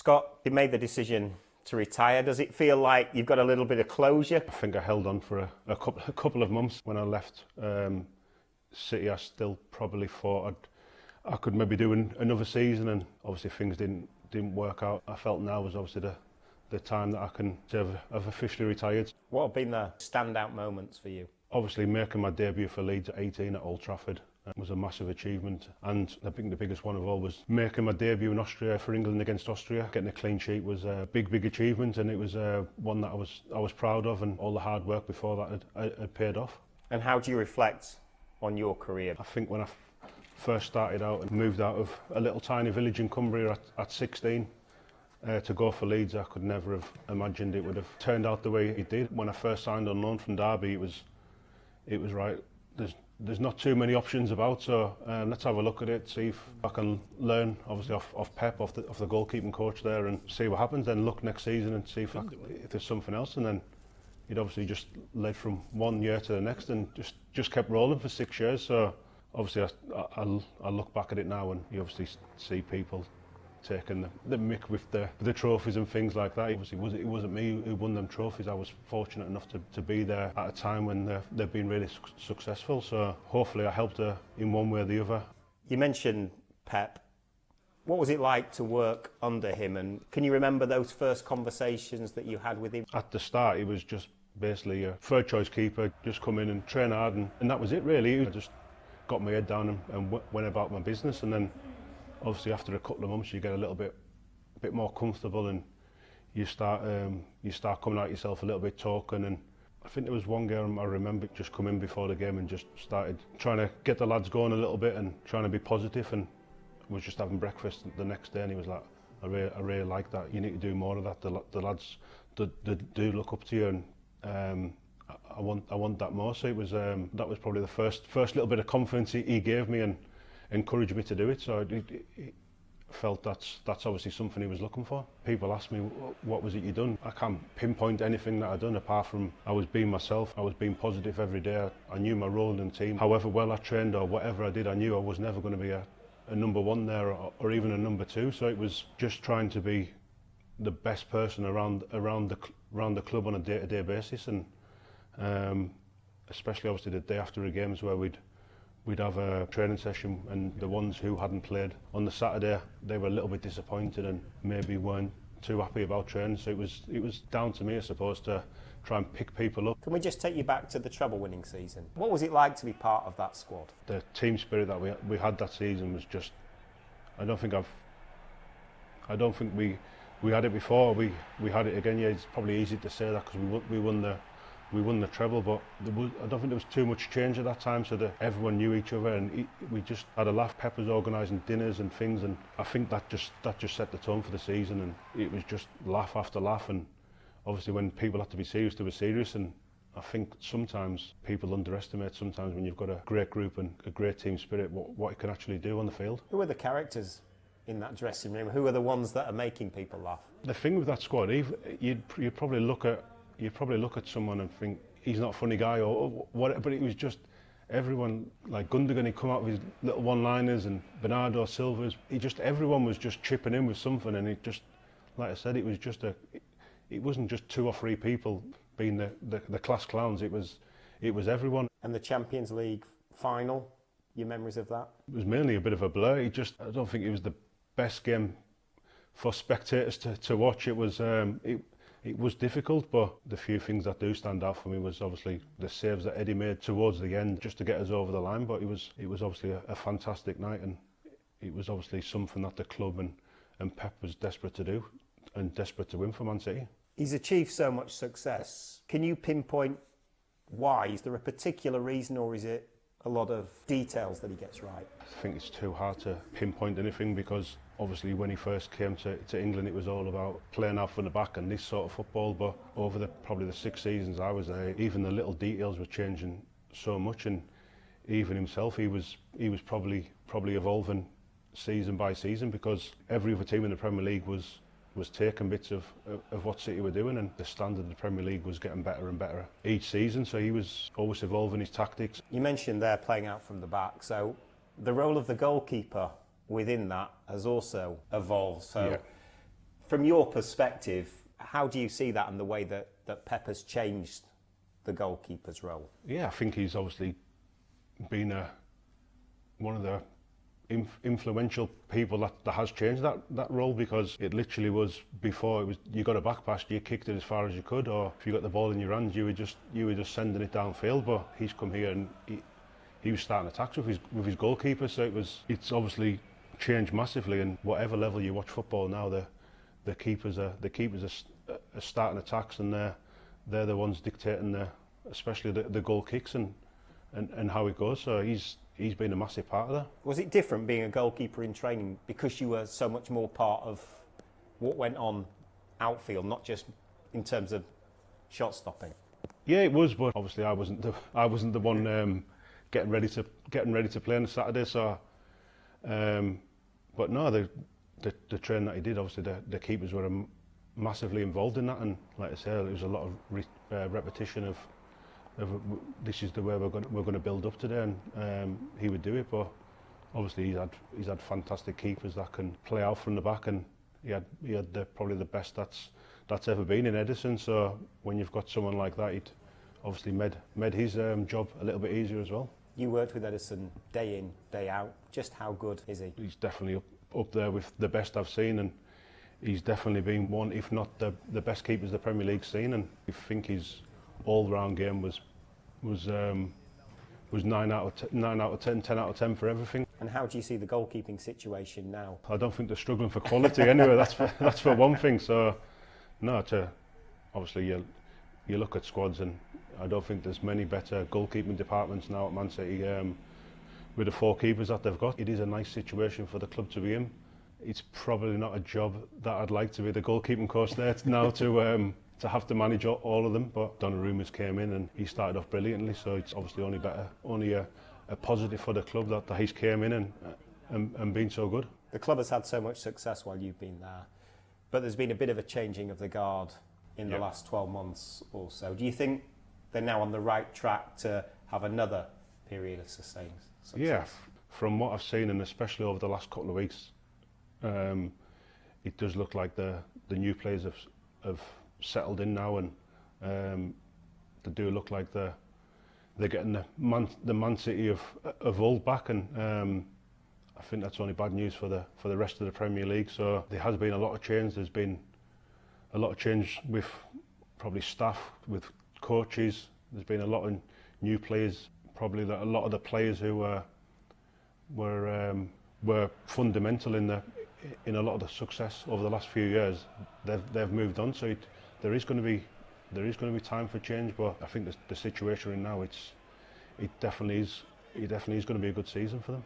Scott, you made the decision to retire. Does it feel like you've got a little bit of closure? I think I held on for a couple of months. When I left City, I still probably thought I could maybe do another season, and obviously things didn't work out. I felt now was obviously the time that I can say I've officially retired. What have been the standout moments for you? Obviously making my debut for Leeds at 18 at Old Trafford was a massive achievement, and I think the biggest one of all was making my debut in Austria for England against Austria. Getting a clean sheet was a big achievement, and it was one that I was proud of, and all the hard work before that had paid off. And how do you reflect on your career? I think when I first started out and moved out of a little tiny village in Cumbria at 16 to go for Leeds, I could never have imagined it would have turned out the way it did. When I first signed on loan from Derby, it was right. There's not too many options about, so let's have a look at it, see if I can learn, obviously off Pep, off the goalkeeping coach there, and see what happens. Then look next season and see if there's something else. And then it obviously just led from 1 year to the next, and just kept rolling for 6 years. So obviously I look back at it now, and you obviously see people taking the mick with the trophies and things like that. Obviously it wasn't me who won them trophies. I was fortunate enough to be there at a time when they've been really successful, so hopefully I helped her in one way or the other. You mentioned Pep. What was it like to work under him, and can you remember those first conversations that you had with him? At the start he was just basically a third choice keeper, just come in and train hard, and that was it really. I just got my head down and went about my business, and then obviously after a couple of months you get a little bit more comfortable, and you start coming out yourself a little bit, talking. And I think there was one game I remember just come in before the game and just started trying to get the lads going a little bit and trying to be positive, and was just having breakfast the next day, and he was like, I really like that, you need to do more of that, the lads do look up to you, and I want that more. So it was that was probably the first little bit of confidence he gave me and encouraged me to do it. So I felt that's obviously something he was looking for. People ask me, what was it you done? I can't pinpoint anything that I done apart from I was being myself. I was being positive every day. I knew my role in the team. However well I trained or whatever I did, I knew I was never going to be a number one there or even a number two. So it was just trying to be the best person around the club on a day-to-day basis, and especially obviously the day after the games where we'd have a training session, and the ones who hadn't played on the Saturday, they were a little bit disappointed and maybe weren't too happy about training. So it was down to me, I suppose, to try and pick people up. Can we just take you back to the treble winning season? What was it like to be part of that squad? The team spirit that we had that season was just, I don't think we had it before. We had it again. Yeah, it's probably easy to say that because we won the treble, but I don't think there was too much change at that time, so that everyone knew each other, and we just had a laugh. Pep was organising dinners and things, and I think that just set the tone for the season, and it was just laugh after laugh. And obviously when people had to be serious, they were serious, and I think sometimes people underestimate sometimes when you've got a great group and a great team spirit what it can actually do on the field. Who are the characters in that dressing room? Who are the ones that are making people laugh? The thing with that squad, you'd probably look at someone and think he's not a funny guy or whatever, but it was just everyone, like Gundogan, he'd come out with his little one-liners, and Bernardo Silva's, everyone was just chipping in with something, and it just, like I said, it wasn't just 2 or 3 people being the class clowns, it was everyone. And the Champions League final, your memories of that? It was mainly a bit of a blur. I don't think it was the best game for spectators to watch. It was difficult, but the few things that do stand out for me was obviously the saves that Eddie made towards the end just to get us over the line. But it was obviously a fantastic night, and it was obviously something that the club and Pep was desperate to do and desperate to win for Man City. He's achieved so much success. Can you pinpoint why? Is there a particular reason, or is it a lot of details that he gets right? I think it's too hard to pinpoint anything, because obviously when he first came to England it was all about playing out from the back and this sort of football, but over probably the 6 seasons I was there, even the little details were changing so much, and even himself, he was probably evolving season by season, because every other team in the Premier League was taking bits of what City were doing, and the standard of the Premier League was getting better and better each season, so he was always evolving his tactics. You mentioned there playing out from the back, so the role of the goalkeeper within that has also evolved. So From your perspective, how do you see that and the way that Pep has changed the goalkeeper's role? Yeah, I think he's obviously been one of the influential people that has changed that role, because it literally was, before it was, you got a back pass, you kicked it as far as you could, or if you got the ball in your hands, you were just sending it downfield. But he's come here and he was starting attacks with his goalkeeper, so it's obviously changed massively. And whatever level you watch football now, the keepers are starting attacks, and they're the ones dictating especially the goal kicks and how it goes. So he's been a massive part of that. Was it different being a goalkeeper in training because you were so much more part of what went on outfield, not just in terms of shot stopping? Yeah, it was, but obviously I wasn't the one getting ready to play on the Saturday. So, but no, the training that he did, obviously the keepers were massively involved in that, and like I said, there was a lot of repetition of this is the way we're going to build up today, and he would do it. But obviously he's had fantastic keepers that can play out from the back, and he had probably the best that's ever been in Ederson. So when you've got someone like that, it obviously made his job a little bit easier as well. You worked with Ederson day in, day out. Just how good is he? He's definitely up there with the best I've seen, and he's definitely been one, if not the best keepers the Premier League's seen. And I think his all-round game was 9 out of 10, 10 out of 10 for everything. And how do you see the goalkeeping situation now? I don't think they're struggling for quality anyway. That's for one thing. So no, obviously you look at squads, and I don't think there's many better goalkeeping departments now at Man City with the 4 keepers that they've got. It is a nice situation for the club to be in. It's probably not a job that I'd like to be the goalkeeping coach there now to have to manage all of them. But Donnarumma's came in and he started off brilliantly, so it's obviously only a positive for the club that he's came in and been so good. The club has had so much success while you've been there, but there's been a bit of a changing of the guard in the last 12 months or so. Do you think they're now on the right track to have another period of sustained success? Yeah, from what I've seen, and especially over the last couple of weeks, it does look like the new players have settled in now, and they do look like they're getting the Man City of old back, and I think that's only bad news for the rest of the Premier League. So there has been a lot of change. There's been a lot of change with probably staff, with coaches. There's been a lot of new players. Probably a lot of the players who were fundamental in a lot of the success over the last few years, they've moved on. So there is going to be time for change. But I think the situation we're in now, it definitely is going to be a good season for them.